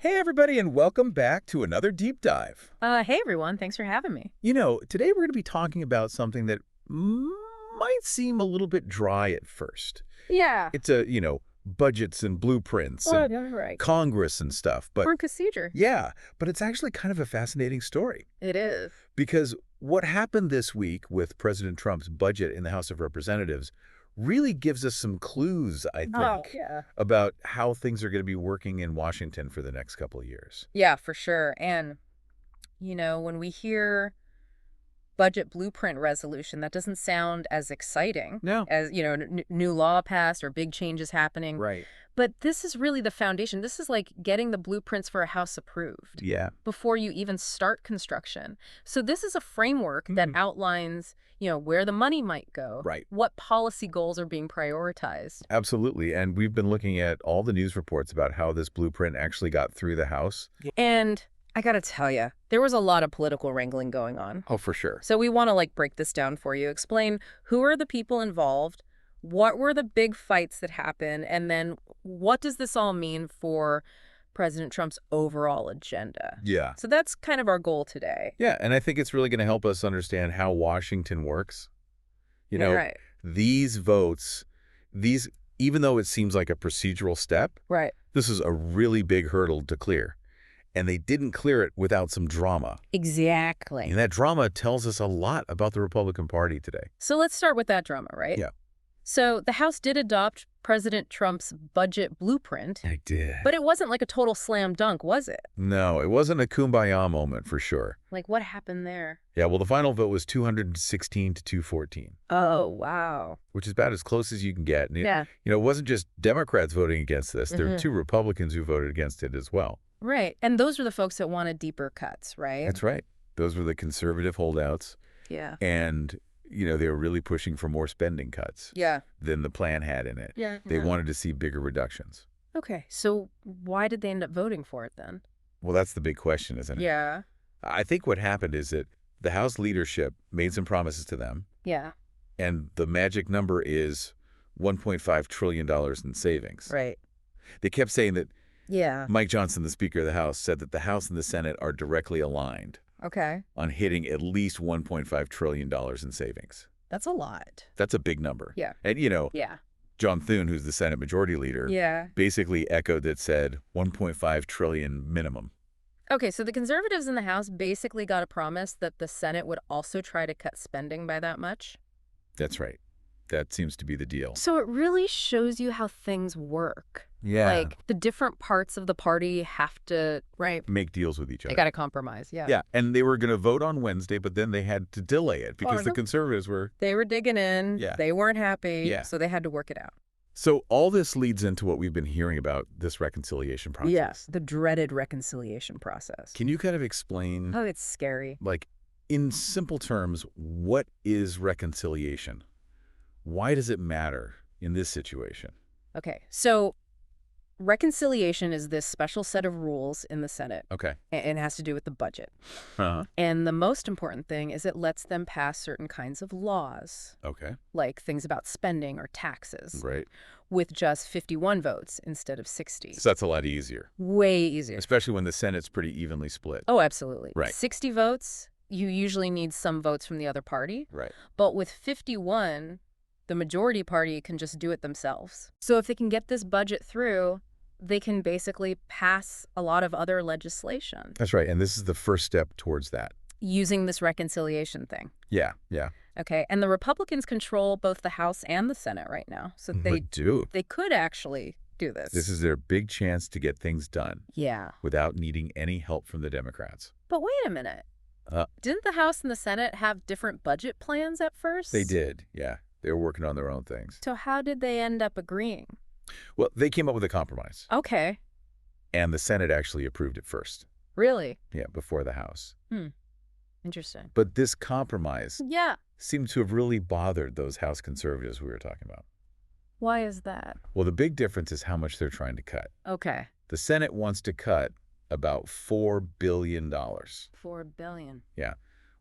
Hey, everybody, and welcome back to another deep dive. Hey everyone, thanks for having me. Today we're going to be talking about something that might seem a little bit dry at first. Yeah. It's budgets and blueprints Well, and yeah, right. Congress and stuff. But Or procedure. yeah, but it's actually kind of a fascinating story It is. because what happened this week with President Trump's budget in the House of Representatives really gives us some clues, I Oh, think, yeah. about how things are going to be working in Washington for the next couple of years. Yeah, for sure. And, when we hear budget blueprint resolution, that doesn't sound as exciting No. as, new law passed or big changes happening. Right. But this is really the foundation. This is like getting the blueprints for a house approved Yeah. before you even start construction. So this is a framework that outlines, where the money might go, Right. what policy goals are being prioritized. Absolutely. And we've been looking at all the news reports about how this blueprint actually got through the House. And I gotta tell you, there was a lot of political wrangling going on. Oh, for sure. So we want to break this down for you, explain who are the people involved, what were the big fights that happened, and then what does this all mean for President Trump's overall agenda? Yeah. So that's kind of our goal today. Yeah. And I think it's really going to help us understand how Washington works. Right. These votes, even though it seems like a procedural step, Right. this is a really big hurdle to clear. And they didn't clear it without some drama. Exactly. And that drama tells us a lot about the Republican Party today. So let's start with that drama, right? Yeah. So the House did adopt President Trump's budget blueprint, I did. but it wasn't like a total slam dunk, was it? No, it wasn't a kumbaya moment for sure. Like, what happened there? Yeah, well, the final vote was 216 to 214. Oh, wow. Which is about as close as you can get. And Yeah. it wasn't just Democrats voting against this. There were Mhm. two Republicans who voted against it as well. Right. And those are the folks that wanted deeper cuts, right? That's right. Those were the conservative holdouts. Yeah. And, they were really pushing for more spending cuts Yeah. than the plan had in it. Yeah. They wanted to see bigger reductions. Okay. So why did they end up voting for it then? Well, that's the big question, isn't it? Yeah. I think what happened is that the House leadership made some promises to them, Yeah. and the magic number is $1.5 trillion in savings. Right. They kept saying that Yeah. Mike Johnson, the Speaker of the House, said that the House and the Senate are directly aligned Okay. on hitting at least $1.5 trillion in savings. That's a lot. That's a big number. Yeah. And, Yeah. John Thune, who's the Senate Majority Leader, Yeah. basically echoed that, said 1.5 trillion minimum. Okay. So the conservatives in the House basically got a promise that the Senate would also try to cut spending by that much. That's right. That seems to be the deal. So it really shows you how things work. Yeah. Like the different parts of the party have to, right? Make deals with each other. They got to compromise. Yeah. Yeah, and they were going to vote on Wednesday, but then they had to delay it because the no. conservatives were... They were digging in. Yeah. They weren't happy. Yeah. So they had to work it out. So all this leads into what we've been hearing about this reconciliation process. Yes. The dreaded reconciliation process. Can you kind of explain, Oh, it's scary. in simple terms, what is reconciliation? Why does it matter in this situation? Okay. So reconciliation is this special set of rules in the Senate, Okay. and it has to do with the budget. Uh-huh. And the most important thing is it lets them pass certain kinds of laws, Okay. like things about spending or taxes, Right. with just 51 votes instead of 60. So that's a lot easier, Way easier. especially when the Senate's pretty evenly split. Oh, absolutely. Right. 60 votes, you usually need some votes from the other party. Right. But with 51, the majority party can just do it themselves. So if they can get this budget through, they can basically pass a lot of other legislation That's right, and this is the first step towards that. using this reconciliation thing. Yeah, yeah. Okay, and the Republicans control both the House and the Senate right now. So They do. they could actually do this. This is their big chance to get things done Yeah. without needing any help from the Democrats. But wait a minute. Uh, Didn't the House and the Senate have different budget plans at first? They did, yeah. They were working on their own things. So how did they end up agreeing? Well, they came up with a compromise, Okay. and the Senate actually approved it first, Really? yeah, before the House. Interesting. But this compromise Yeah. seemed to have really bothered those House conservatives we were talking about. Why is that? Well, the big difference is how much they're trying to cut. Okay. The Senate wants to cut about $4 billion, $4 billion.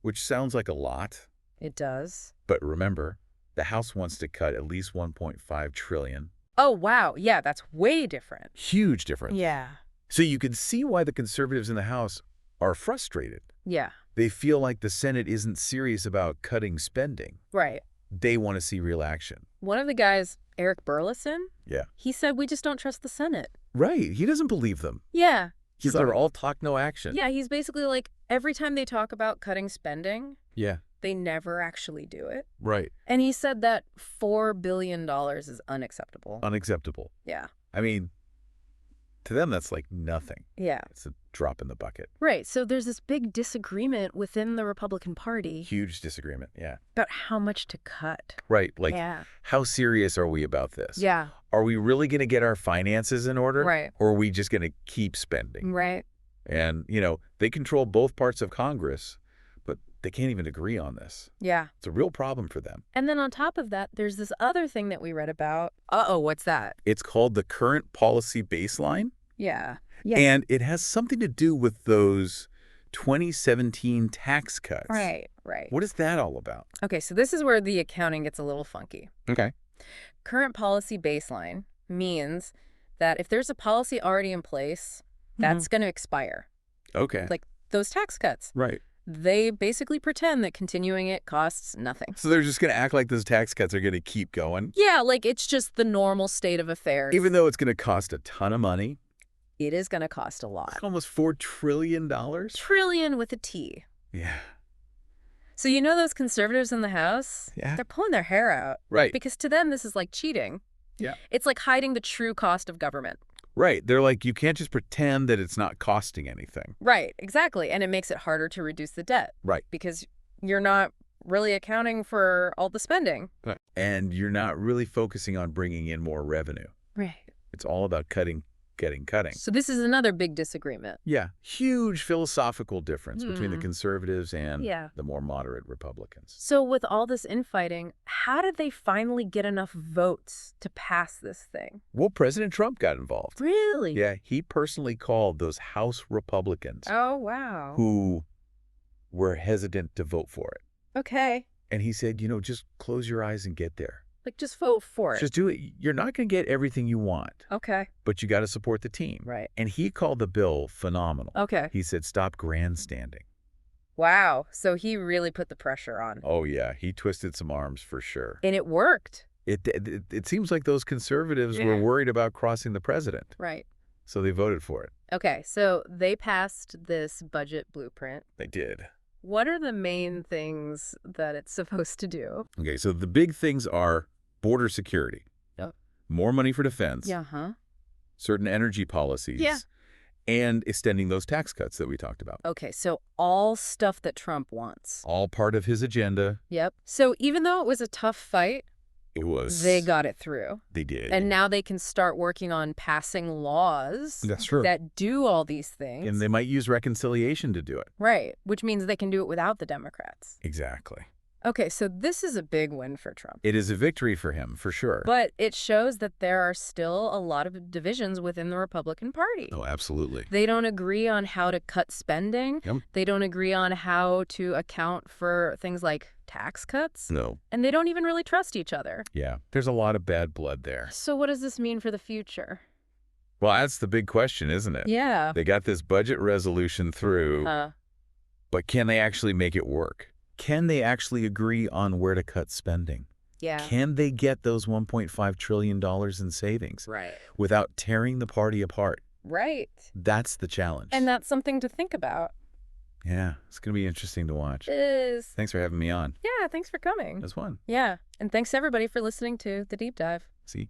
which sounds like a lot. It does. But remember, the House wants to cut at least $1.5 trillion. Oh, wow. Yeah, that's way different. Huge difference. Yeah. So you can see why the conservatives in the House are frustrated. Yeah. They feel like the Senate isn't serious about cutting spending. Right. They want to see real action. One of the guys, Eric Burleson, Yeah. he said we just don't trust the Senate. Right. He doesn't believe them. Yeah. Because they're all talk, no action. Yeah, he's basically like, every time they talk about cutting spending, Yeah. they never actually do it. Right. And he said that $4 billion is unacceptable. Unacceptable. Yeah. I mean, to them, that's like nothing. Yeah. It's a drop in the bucket. Right. So there's this big disagreement within the Republican Party Huge disagreement. Yeah. about how much to cut. Right. Like, Yeah. how serious are we about this? Yeah. Are we really going to get our finances in order? Right. Or are we just going to keep spending? Right. And, you know, they control both parts of Congress, but they can't even agree on this. Yeah. It's a real problem for them. And then on top of that, there's this other thing that we read about. Uh-oh, what's that? It's called the current policy baseline. Yeah. Yeah. And it has something to do with those 2017 tax cuts. Right. Right. What is that all about? Okay, so this is where the accounting gets a little funky. Okay. Current policy baseline means that if there's a policy already in place, that's going to expire. Okay. Like those tax cuts. Right. They basically pretend that continuing it costs nothing. So they're just going to act like those tax cuts are going to keep going? Yeah, like it's just the normal state of affairs. Even though it's going to cost a ton of money? It is going to cost a lot. Almost $4 trillion? Trillion with a T. Yeah. So you know those conservatives in the House? Yeah. They're pulling their hair out. Right. Because to them, this is like cheating. Yeah. It's like hiding the true cost of government. Right. They're like, you can't just pretend that it's not costing anything. Right, exactly. And it makes it harder to reduce the debt. Right. Because you're not really accounting for all the spending. Right. And you're not really focusing on bringing in more revenue. Right. It's all about cutting. So this is another big disagreement. Yeah. Huge philosophical difference between the conservatives and Yeah. the more moderate Republicans. So with all this infighting, how did they finally get enough votes to pass this thing? Well, President Trump got involved. Really? Yeah. He personally called those House Republicans Oh, wow. who were hesitant to vote for it. Okay. And he said, you know, just close your eyes and get there. Like, just vote for it. Just do it. You're not going to get everything you want, Okay. but you got to support the team. Right. And he called the bill phenomenal. Okay. He said, stop grandstanding. Wow. So he really put the pressure on. Oh, yeah. He twisted some arms for sure. And it worked. It seems like those conservatives Yeah. were worried about crossing the president, Right. so they voted for it. Okay. So they passed this budget blueprint. They did. What are the main things that it's supposed to do? Okay, so the big things are border security, Yep. more money for defense, Yeah, huh? certain energy policies, Yeah. and extending those tax cuts that we talked about. Okay, so all stuff that Trump wants. All part of his agenda. Yep. So even though it was a tough fight, It was. they got it through. They did. And now they can start working on passing laws That's true. that do all these things. And they might use reconciliation to do it. Right, which means they can do it without the Democrats. Exactly. Okay, so this is a big win for Trump. It is a victory for him, for sure. But it shows that there are still a lot of divisions within the Republican Party. Oh, absolutely. They don't agree on how to cut spending. Yep. They don't agree on how to account for things like tax cuts. No. And they don't even really trust each other. Yeah. There's a lot of bad blood there. So what does this mean for the future? Well, that's the big question, isn't it? Yeah. They got this budget resolution through, but can they actually make it work? Can they actually agree on where to cut spending? Yeah. Can they get those $1.5 trillion in savings Right. without tearing the party apart? Right. That's the challenge. And that's something to think about. Yeah, it's going to be interesting to watch. It is. Thanks for having me on. Yeah, thanks for coming. It was fun. Yeah. And thanks everybody for listening to The Deep Dive. See?